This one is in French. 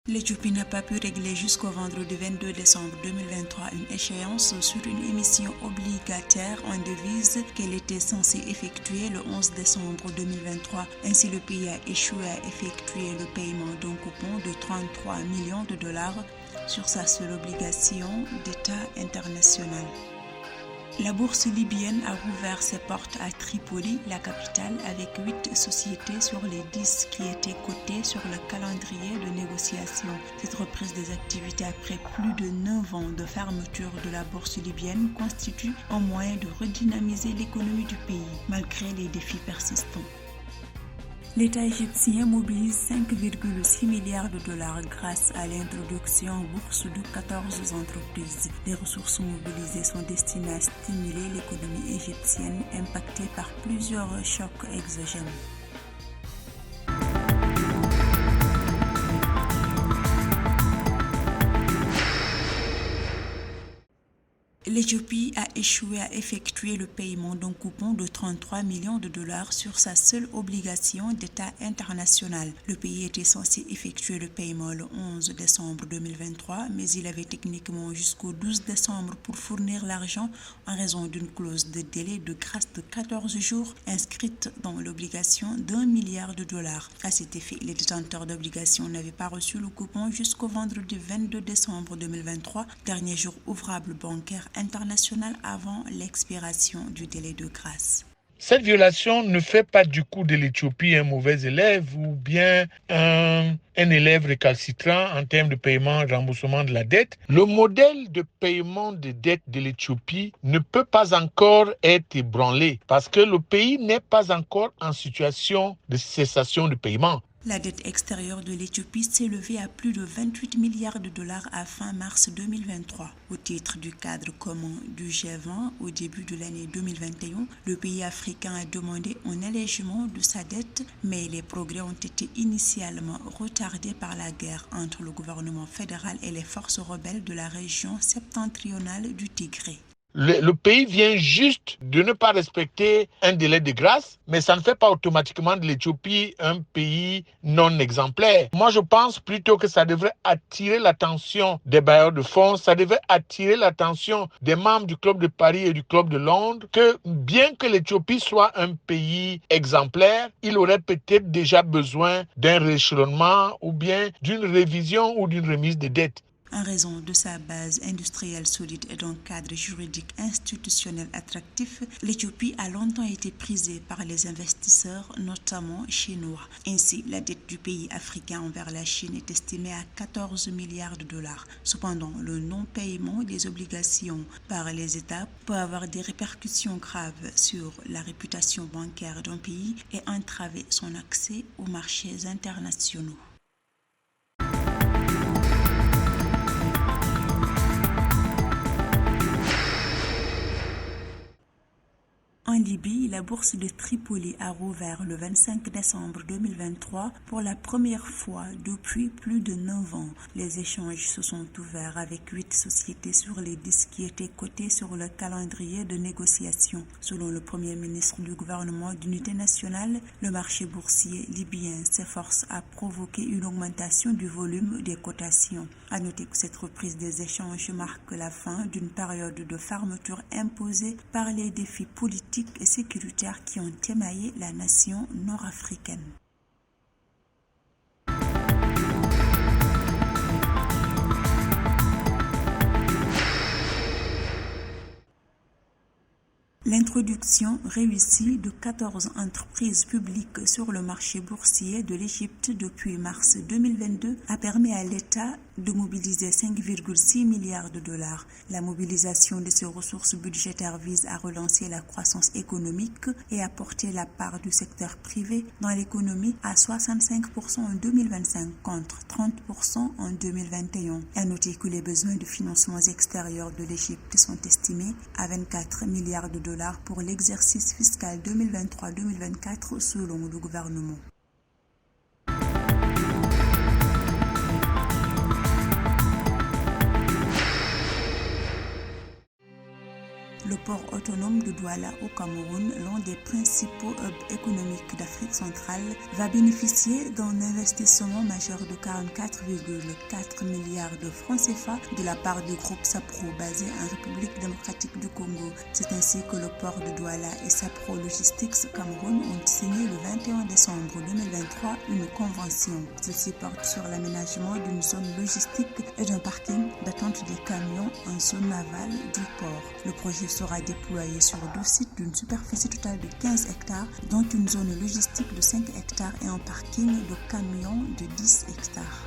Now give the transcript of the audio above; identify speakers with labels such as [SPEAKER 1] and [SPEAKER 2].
[SPEAKER 1] L'Éthiopie n'a pas pu régler jusqu'au vendredi 22 décembre 2023 une échéance sur une émission obligataire en devise qu'elle était censée effectuer le 11 décembre 2023. Ainsi, le pays a échoué à effectuer le paiement d'un coupon de 33 millions de dollars sur sa seule obligation d'État international. La bourse libyenne a rouvert ses portes à Tripoli, la capitale, avec 8 sociétés sur les 10 qui étaient cotées sur le calendrier de négociation. Cette reprise des activités après plus de 9 ans de fermeture de la bourse libyenne constitue un moyen de redynamiser l'économie du pays, malgré les défis persistants. L'État égyptien mobilise 5,6 milliards de dollars grâce à l'introduction en bourse de 14 entreprises. Les ressources mobilisées sont destinées à stimuler l'économie égyptienne impactée par plusieurs chocs exogènes. L'Éthiopie a échoué à effectuer le paiement d'un coupon de 33 millions de dollars sur sa seule obligation d'État international. Le pays était censé effectuer le paiement le 11 décembre 2023, mais il avait techniquement jusqu'au 12 décembre pour fournir l'argent en raison d'une clause de délai de grâce de 14 jours inscrite dans l'obligation d'1 milliard de dollars. À cet effet, les détenteurs d'obligations n'avaient pas reçu le coupon jusqu'au vendredi 22 décembre 2023, dernier jour ouvrable bancaire international avant l'expiration du délai de grâce.
[SPEAKER 2] Cette violation ne fait pas du coup de l'Éthiopie un mauvais élève ou bien un élève récalcitrant en termes de paiement et remboursement de la dette. Le modèle de paiement des dettes de l'Éthiopie ne peut pas encore être ébranlé parce que le pays n'est pas encore en situation de cessation de paiement.
[SPEAKER 1] La dette extérieure de l'Éthiopie s'est levée à plus de 28 milliards de dollars à fin mars 2023. Au titre du cadre commun du G20 au début de l'année 2021, le pays africain a demandé un allègement de sa dette, mais les progrès ont été initialement retardés par la guerre entre le gouvernement fédéral et les forces rebelles de la région septentrionale du Tigré.
[SPEAKER 2] Le pays vient juste de ne pas respecter un délai de grâce, mais ça ne fait pas automatiquement de l'Éthiopie un pays non exemplaire. Moi, je pense plutôt que ça devrait attirer l'attention des bailleurs de fonds, ça devrait attirer l'attention des membres du Club de Paris et du Club de Londres, que bien que l'Éthiopie soit un pays exemplaire, il aurait peut-être déjà besoin d'un rééchelonnement ou bien d'une révision ou d'une remise des dettes.
[SPEAKER 1] En raison de sa base industrielle solide et d'un cadre juridique institutionnel attractif, l'Éthiopie a longtemps été prisée par les investisseurs, notamment chinois. Ainsi, la dette du pays africain envers la Chine est estimée à 14 milliards de dollars. Cependant, le non-paiement des obligations par les États peut avoir des répercussions graves sur la réputation bancaire d'un pays et entraver son accès aux marchés internationaux. En Libye, la bourse de Tripoli a rouvert le 25 décembre 2023 pour la première fois depuis plus de 9 ans. Les échanges se sont ouverts avec 8 sociétés sur les 10 qui étaient cotées sur le calendrier de négociation. Selon le premier ministre du gouvernement d'unité nationale, le marché boursier libyen s'efforce à provoquer une augmentation du volume des cotations. À noter que cette reprise des échanges marque la fin d'une période de fermeture imposée par les défis politiques et sécuritaires qui ont émaillé la nation nord-africaine. L'introduction réussie de 14 entreprises publiques sur le marché boursier de l'Égypte depuis mars 2022 a permis à l'État de mobiliser 5,6 milliards de dollars. La mobilisation de ces ressources budgétaires vise à relancer la croissance économique et à porter la part du secteur privé dans l'économie à 65% en 2025 contre 30% en 2021. À noter que les besoins de financements extérieurs de l'Égypte sont estimés à 24 milliards de dollars pour l'exercice fiscal 2023-2024 selon le gouvernement. Le port autonome de Douala au Cameroun, l'un des principaux hubs économiques d'Afrique centrale, va bénéficier d'un investissement majeur de 44,4 milliards de francs CFA de la part du groupe Sapro basé en République démocratique du Congo. C'est ainsi que le port de Douala et Sapro Logistics Cameroun ont signé le 21 décembre 2023 une convention. Ceci porte sur l'aménagement d'une zone logistique et d'un parking d'attente des camions en zone navale du port. Le projet sera déployé sur 2 sites d'une superficie totale de 15 hectares, dont une zone logistique de 5 hectares et un parking de camions de 10 hectares.